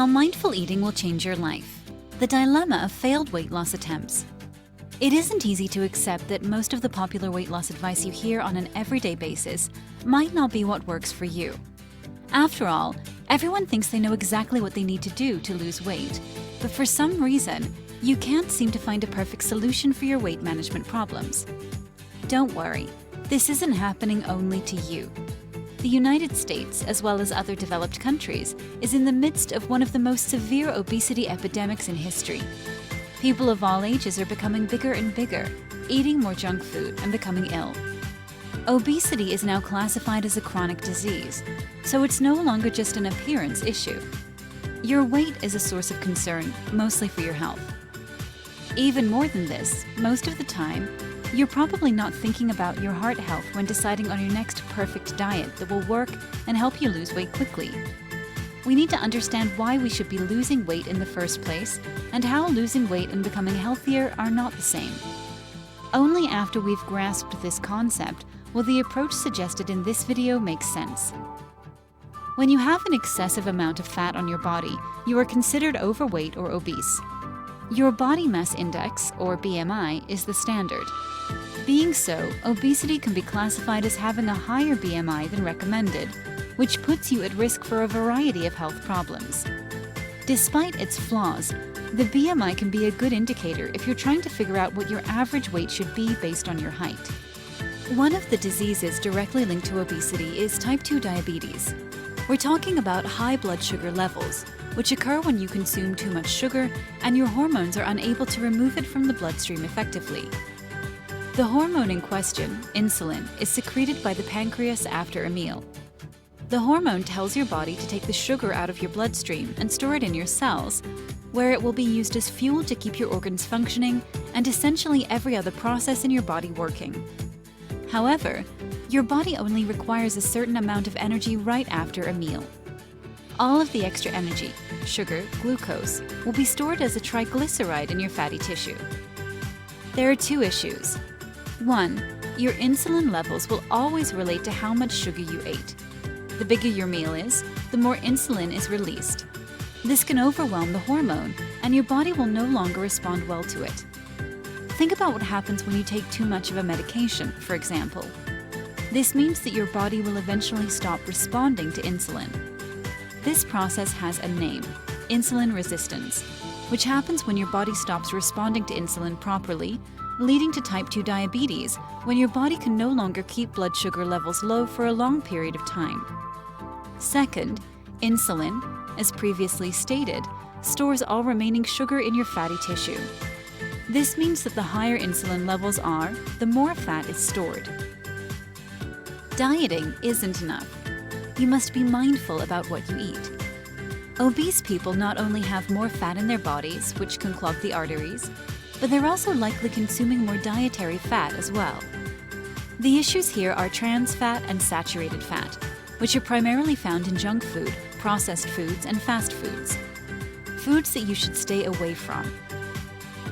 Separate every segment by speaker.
Speaker 1: How mindful eating will change your life. The dilemma of failed weight loss attempts. It isn't easy to accept that most of the popular weight loss advice you hear on an everyday basis might not be what works for you. After all, everyone thinks they know exactly what they need to do to lose weight, but for some reason, you can't seem to find a perfect solution for your weight management problems. Don't worry, this isn't happening only to you. The United States, as well as other developed countries, is in the midst of one of the most severe obesity epidemics in history. People of all ages are becoming bigger and bigger, eating more junk food and becoming ill. Obesity is now classified as a chronic disease, so it's no longer just an appearance issue. Your weight is a source of concern, mostly for your health. Even more than this, most of the time, you're probably not thinking about your heart health when deciding on your next perfect diet that will work and help you lose weight quickly. We need to understand why we should be losing weight in the first place and how losing weight and becoming healthier are not the same. Only after we've grasped this concept will the approach suggested in this video make sense. When you have an excessive amount of fat on your body, you are considered overweight or obese. Your body mass index, or BMI, is the standard. Being so, obesity can be classified as having a higher BMI than recommended, which puts you at risk for a variety of health problems. Despite its flaws, the BMI can be a good indicator if you're trying to figure out what your average weight should be based on your height. One of the diseases directly linked to obesity is type 2 diabetes. We're talking about high blood sugar levels, which occur when you consume too much sugar and your hormones are unable to remove it from the bloodstream effectively. The hormone in question, insulin, is secreted by the pancreas after a meal. The hormone tells your body to take the sugar out of your bloodstream and store it in your cells, where it will be used as fuel to keep your organs functioning and essentially every other process in your body working. However, your body only requires a certain amount of energy right after a meal. All of the extra energy, sugar, glucose, will be stored as a triglyceride in your fatty tissue. There are two issues. One, your insulin levels will always relate to how much sugar you ate. The bigger your meal is, the more insulin is released. This can overwhelm the hormone, and your body will no longer respond well to it. Think about what happens when you take too much of a medication, for example. This means that your body will eventually stop responding to insulin. This process has a name, insulin resistance, which happens when your body stops responding to insulin properly, leading to type 2 diabetes when your body can no longer keep blood sugar levels low for a long period of time. Second, insulin, as previously stated, stores all remaining sugar in your fatty tissue. This means that the higher insulin levels are, the more fat is stored. Dieting isn't enough. You must be mindful about what you eat. Obese people not only have more fat in their bodies, which can clog the arteries, but they're also likely consuming more dietary fat as well. The issues here are trans fat and saturated fat, which are primarily found in junk food, processed foods, and fast foods. Foods that you should stay away from.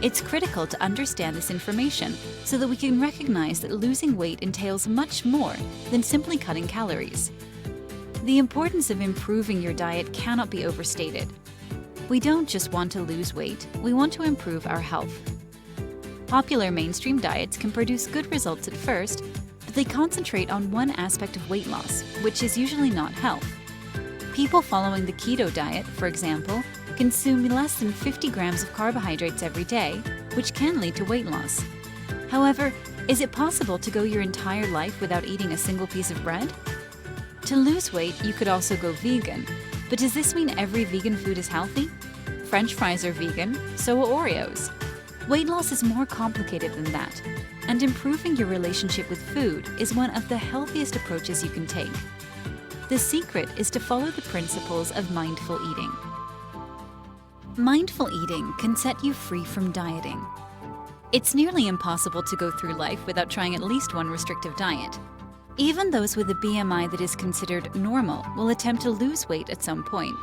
Speaker 1: It's critical to understand this information so that we can recognize that losing weight entails much more than simply cutting calories. The importance of improving your diet cannot be overstated. We don't just want to lose weight, we want to improve our health. Popular mainstream diets can produce good results at first, but they concentrate on one aspect of weight loss, which is usually not health. People following the Keto Diet, for example, consume less than 50 grams of carbohydrates every day, which can lead to weight loss. However, is it possible to go your entire life without eating a single piece of bread? To lose weight, you could also go vegan, but does this mean every vegan food is healthy? French fries are vegan, so are Oreos. Weight loss is more complicated than that, and improving your relationship with food is one of the healthiest approaches you can take. The secret is to follow the principles of mindful eating. Mindful eating can set you free from dieting. It's nearly impossible to go through life without trying at least one restrictive diet. Even those with a BMI that is considered normal will attempt to lose weight at some point.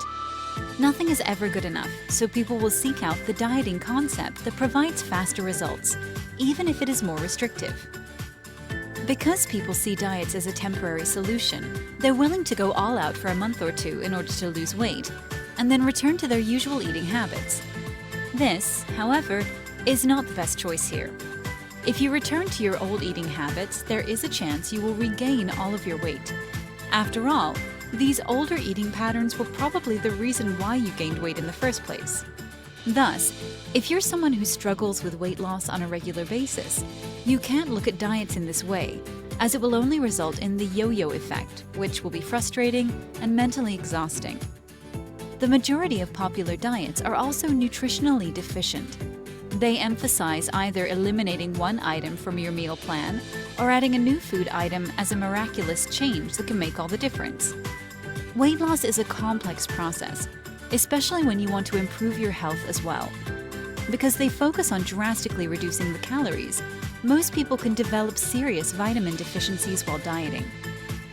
Speaker 1: Nothing is ever good enough, so people will seek out the dieting concept that provides faster results, even if it is more restrictive. Because people see diets as a temporary solution, they're willing to go all out for a month or two in order to lose weight, and then return to their usual eating habits. This, however, is not the best choice here. If you return to your old eating habits, there is a chance you will regain all of your weight. After all, these older eating patterns were probably the reason why you gained weight in the first place. Thus, if you're someone who struggles with weight loss on a regular basis, you can't look at diets in this way, as it will only result in the yo-yo effect, which will be frustrating and mentally exhausting. The majority of popular diets are also nutritionally deficient. They emphasize either eliminating one item from your meal plan or adding a new food item as a miraculous change that can make all the difference. Weight loss is a complex process, especially when you want to improve your health as well. Because they focus on drastically reducing the calories, most people can develop serious vitamin deficiencies while dieting,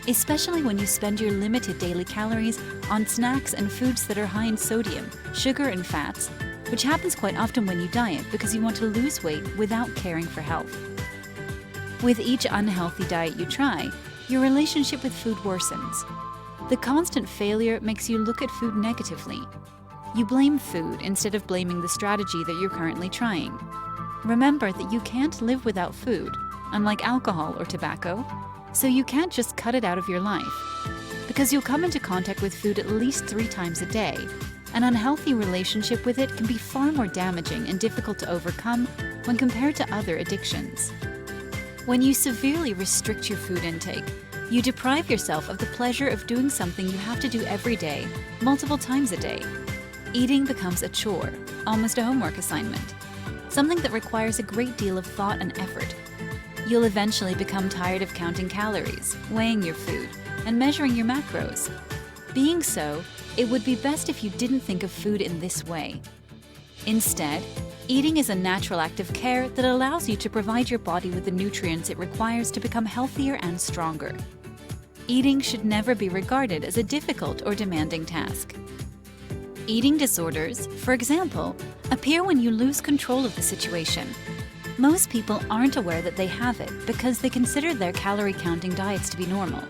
Speaker 1: especially when you spend your limited daily calories on snacks and foods that are high in sodium, sugar, and fats, which happens quite often when you diet because you want to lose weight without caring for health. With each unhealthy diet you try, your relationship with food worsens. The constant failure makes you look at food negatively. You blame food instead of blaming the strategy that you're currently trying. Remember that you can't live without food, unlike alcohol or tobacco, so you can't just cut it out of your life. Because you'll come into contact with food at least 3 times a day. An unhealthy relationship with it can be far more damaging and difficult to overcome when compared to other addictions. When you severely restrict your food intake, you deprive yourself of the pleasure of doing something you have to do every day, multiple times a day. Eating becomes a chore, almost a homework assignment, something that requires a great deal of thought and effort. You'll eventually become tired of counting calories, weighing your food, and measuring your macros. Being so, it would be best if you didn't think of food in this way. Instead, eating is a natural act of care that allows you to provide your body with the nutrients it requires to become healthier and stronger. Eating should never be regarded as a difficult or demanding task. Eating disorders, for example, appear when you lose control of the situation. Most people aren't aware that they have it because they consider their calorie-counting diets to be normal.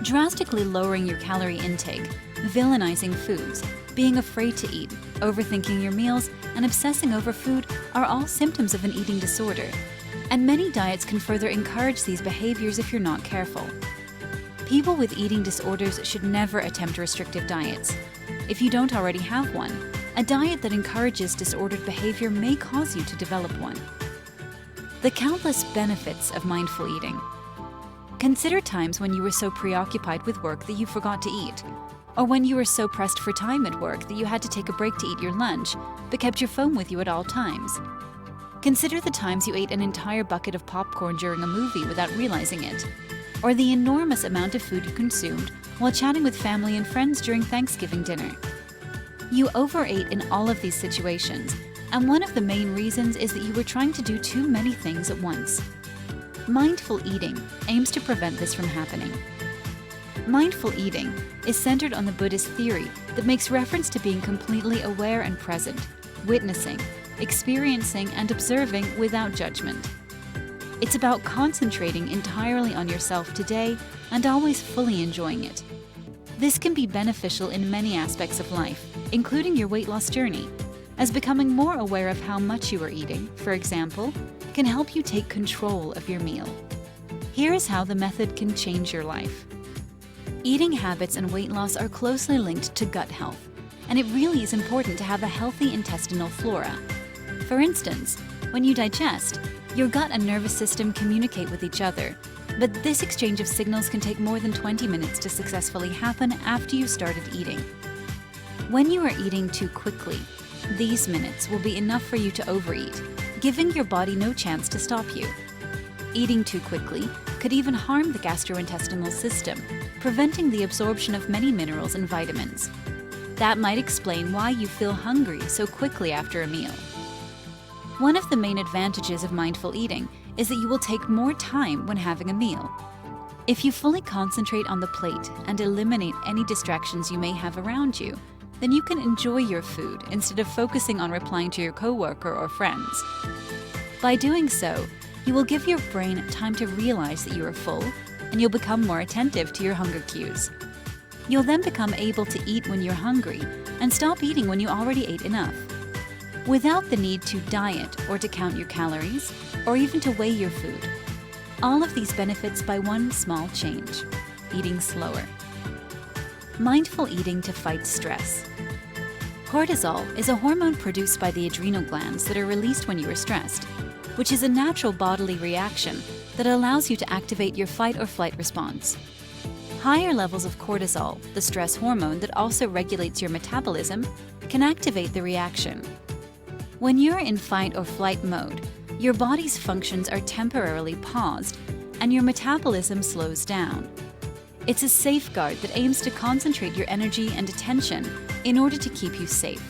Speaker 1: Drastically lowering your calorie intake, villainizing foods, being afraid to eat, overthinking your meals, and obsessing over food are all symptoms of an eating disorder. And many diets can further encourage these behaviors if you're not careful. People with eating disorders should never attempt restrictive diets. If you don't already have one, a diet that encourages disordered behavior may cause you to develop one. The countless benefits of mindful eating. Consider times when you were so preoccupied with work that you forgot to eat, or when you were so pressed for time at work that you had to take a break to eat your lunch, but kept your phone with you at all times. Consider the times you ate an entire bucket of popcorn during a movie without realizing it, or the enormous amount of food you consumed while chatting with family and friends during Thanksgiving dinner. You overate in all of these situations, and one of the main reasons is that you were trying to do too many things at once. Mindful eating aims to prevent this from happening. Mindful eating is centered on the Buddhist theory that makes reference to being completely aware and present, witnessing, experiencing, and observing without judgment. It's about concentrating entirely on yourself today and always fully enjoying it. This can be beneficial in many aspects of life, including your weight loss journey, as becoming more aware of how much you are eating, for example, can help you take control of your meal. Here is how the method can change your life. Eating habits and weight loss are closely linked to gut health, and it really is important to have a healthy intestinal flora. For instance, when you digest, your gut and nervous system communicate with each other, but this exchange of signals can take more than 20 minutes to successfully happen after you started eating. When you are eating too quickly, these minutes will be enough for you to overeat, giving your body no chance to stop you. Eating too quickly could even harm the gastrointestinal system, preventing the absorption of many minerals and vitamins. That might explain why you feel hungry so quickly after a meal. One of the main advantages of mindful eating is that you will take more time when having a meal. If you fully concentrate on the plate and eliminate any distractions you may have around you, then you can enjoy your food instead of focusing on replying to your coworker or friends. By doing so, you will give your brain time to realize that you are full, and you'll become more attentive to your hunger cues. You'll then become able to eat when you're hungry and stop eating when you already ate enough. Without the need to diet or to count your calories, or even to weigh your food. All of these benefits by one small change: eating slower. Mindful eating to fight stress. Cortisol is a hormone produced by the adrenal glands that are released when you are stressed, which is a natural bodily reaction that allows you to activate your fight or flight response. Higher levels of cortisol, the stress hormone that also regulates your metabolism, can activate the reaction. When you're in fight or flight mode, your body's functions are temporarily paused and your metabolism slows down. It's a safeguard that aims to concentrate your energy and attention in order to keep you safe.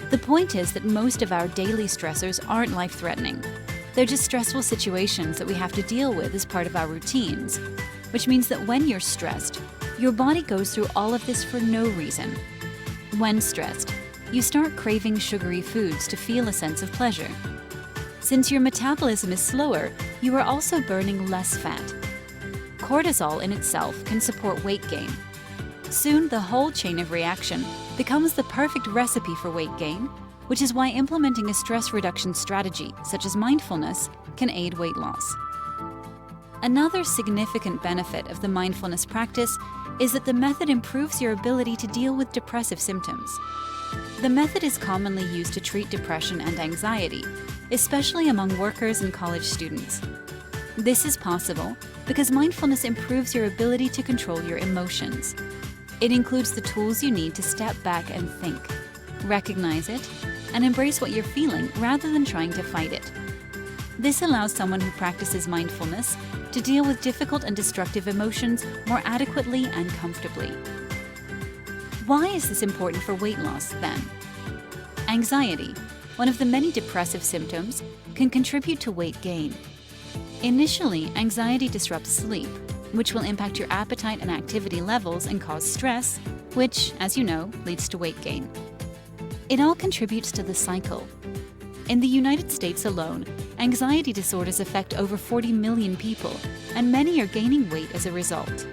Speaker 1: The point is that most of our daily stressors aren't life-threatening. They're just stressful situations that we have to deal with as part of our routines, which means that when you're stressed, your body goes through all of this for no reason. When stressed, you start craving sugary foods to feel a sense of pleasure. Since your metabolism is slower, you are also burning less fat. Cortisol in itself can support weight gain. Soon, the whole chain of reaction becomes the perfect recipe for weight gain, which is why implementing a stress reduction strategy, such as mindfulness, can aid weight loss. Another significant benefit of the mindfulness practice is that the method improves your ability to deal with depressive symptoms. The method is commonly used to treat depression and anxiety, especially among workers and college students. This is possible because mindfulness improves your ability to control your emotions. It includes the tools you need to step back and think, recognize it, and embrace what you're feeling rather than trying to fight it. This allows someone who practices mindfulness to deal with difficult and destructive emotions more adequately and comfortably. Why is this important for weight loss, then? Anxiety, one of the many depressive symptoms, can contribute to weight gain. Initially, anxiety disrupts sleep, which will impact your appetite and activity levels and cause stress, which, as you know, leads to weight gain. It all contributes to the cycle. In the United States alone, anxiety disorders affect over 40 million people, and many are gaining weight as a result.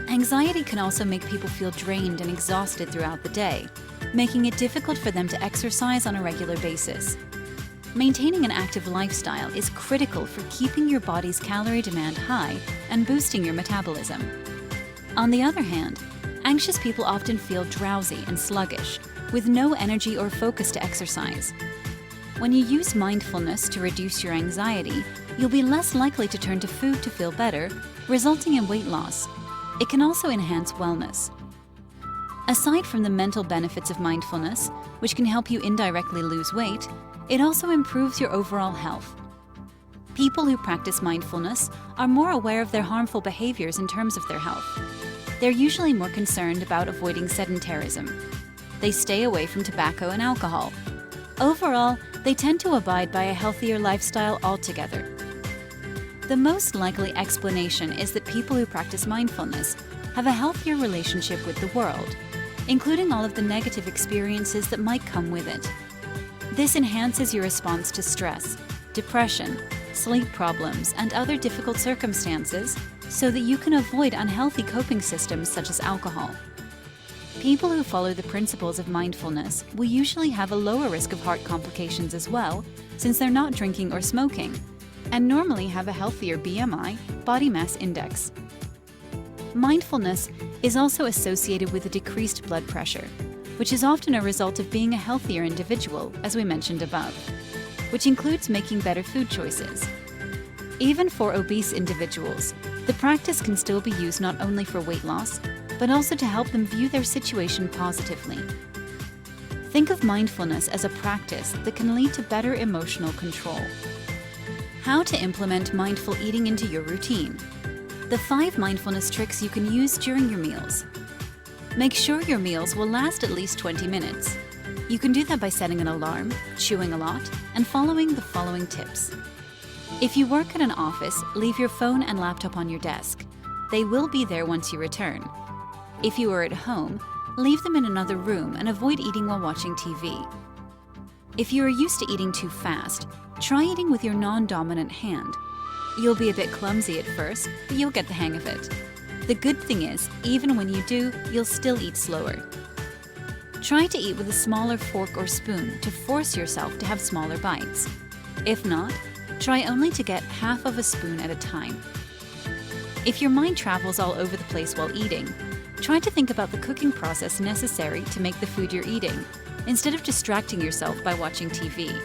Speaker 1: Anxiety can also make people feel drained and exhausted throughout the day, making it difficult for them to exercise on a regular basis. Maintaining an active lifestyle is critical for keeping your body's calorie demand high and boosting your metabolism. On the other hand, anxious people often feel drowsy and sluggish, with no energy or focus to exercise. When you use mindfulness to reduce your anxiety, you'll be less likely to turn to food to feel better, resulting in weight loss. It can also enhance wellness. Aside from the mental benefits of mindfulness, which can help you indirectly lose weight, it also improves your overall health. People who practice mindfulness are more aware of their harmful behaviors in terms of their health. They're usually more concerned about avoiding sedentarism. They stay away from tobacco and alcohol. Overall, they tend to abide by a healthier lifestyle altogether. The most likely explanation is that people who practice mindfulness have a healthier relationship with the world, including all of the negative experiences that might come with it. This enhances your response to stress, depression, sleep problems, and other difficult circumstances so that you can avoid unhealthy coping systems such as alcohol. People who follow the principles of mindfulness will usually have a lower risk of heart complications as well, since they're not drinking or smoking, and normally have a healthier BMI, body mass index. Mindfulness is also associated with a decreased blood pressure, which is often a result of being a healthier individual, as we mentioned above, which includes making better food choices. Even for obese individuals, the practice can still be used not only for weight loss, but also to help them view their situation positively. Think of mindfulness as a practice that can lead to better emotional control. How to implement mindful eating into your routine. The 5 mindfulness tricks you can use during your meals. Make sure your meals will last at least 20 minutes. You can do that by setting an alarm, chewing a lot, and following the following tips. If you work at an office, leave your phone and laptop on your desk. They will be there once you return. If you are at home, leave them in another room and avoid eating while watching TV. If you are used to eating too fast, try eating with your non-dominant hand. You'll be a bit clumsy at first, but you'll get the hang of it. The good thing is, even when you do, you'll still eat slower. Try to eat with a smaller fork or spoon to force yourself to have smaller bites. If not, try only to get half of a spoon at a time. If your mind travels all over the place while eating, try to think about the cooking process necessary to make the food you're eating, instead of distracting yourself by watching TV.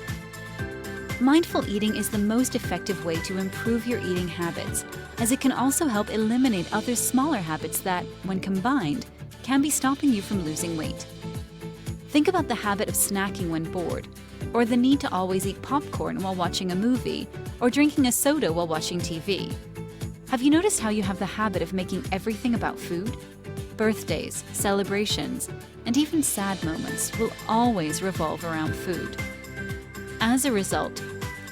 Speaker 1: Mindful eating is the most effective way to improve your eating habits, as it can also help eliminate other smaller habits that, when combined, can be stopping you from losing weight. Think about the habit of snacking when bored, or the need to always eat popcorn while watching a movie, or drinking a soda while watching TV. Have you noticed how you have the habit of making everything about food? Birthdays, celebrations, and even sad moments will always revolve around food. As a result,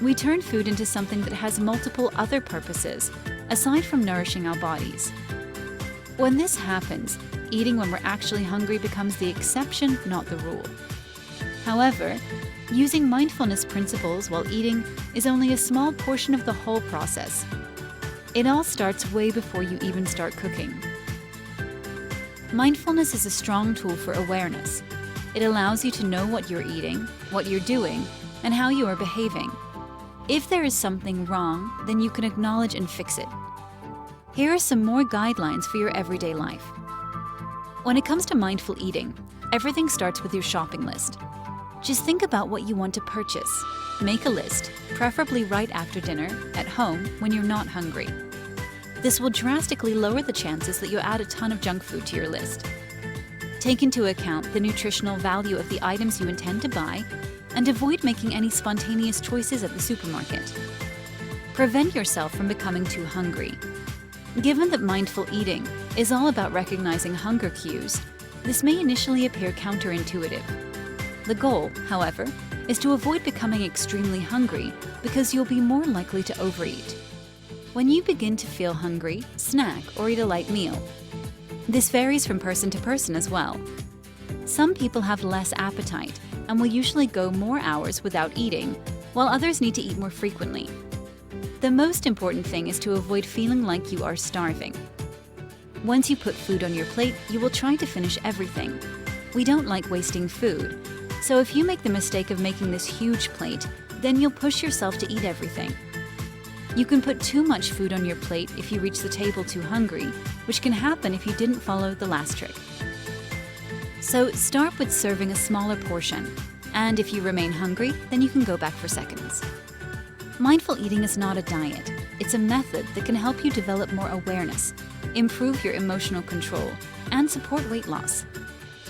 Speaker 1: we turn food into something that has multiple other purposes, aside from nourishing our bodies. When this happens, eating when we're actually hungry becomes the exception, not the rule. However, using mindfulness principles while eating is only a small portion of the whole process. It all starts way before you even start cooking. Mindfulness is a strong tool for awareness. It allows you to know what you're eating, what you're doing, and how you are behaving. If there is something wrong, then you can acknowledge and fix it. Here are some more guidelines for your everyday life. When it comes to mindful eating, everything starts with your shopping list. Just think about what you want to purchase. Make a list, preferably right after dinner, at home, when you're not hungry. This will drastically lower the chances that you add a ton of junk food to your list. Take into account the nutritional value of the items you intend to buy, and avoid making any spontaneous choices at the supermarket. Prevent yourself from becoming too hungry. Given that mindful eating is all about recognizing hunger cues, this may initially appear counterintuitive. The goal, however, is to avoid becoming extremely hungry because you'll be more likely to overeat. When you begin to feel hungry, snack or eat a light meal. This varies from person to person as well. Some people have less appetite and will usually go more hours without eating, while others need to eat more frequently. The most important thing is to avoid feeling like you are starving. Once you put food on your plate, you will try to finish everything. We don't like wasting food, so if you make the mistake of making this huge plate, then you'll push yourself to eat everything. You can put too much food on your plate if you reach the table too hungry, which can happen if you didn't follow the last trick. So start with serving a smaller portion, and if you remain hungry, then you can go back for seconds. Mindful eating is not a diet. It's a method that can help you develop more awareness, improve your emotional control, and support weight loss.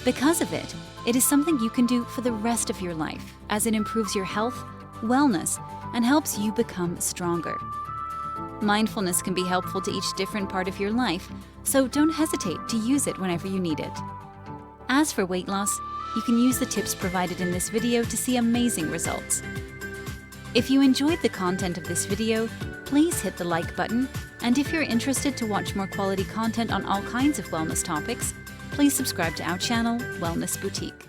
Speaker 1: Because of it, it is something you can do for the rest of your life, as it improves your health, wellness, and helps you become stronger. Mindfulness can be helpful to each different part of your life, so don't hesitate to use it whenever you need it. As for weight loss, you can use the tips provided in this video to see amazing results. If you enjoyed the content of this video, please hit the like button, and if you're interested to watch more quality content on all kinds of wellness topics, please subscribe to our channel, Wellness Boutique.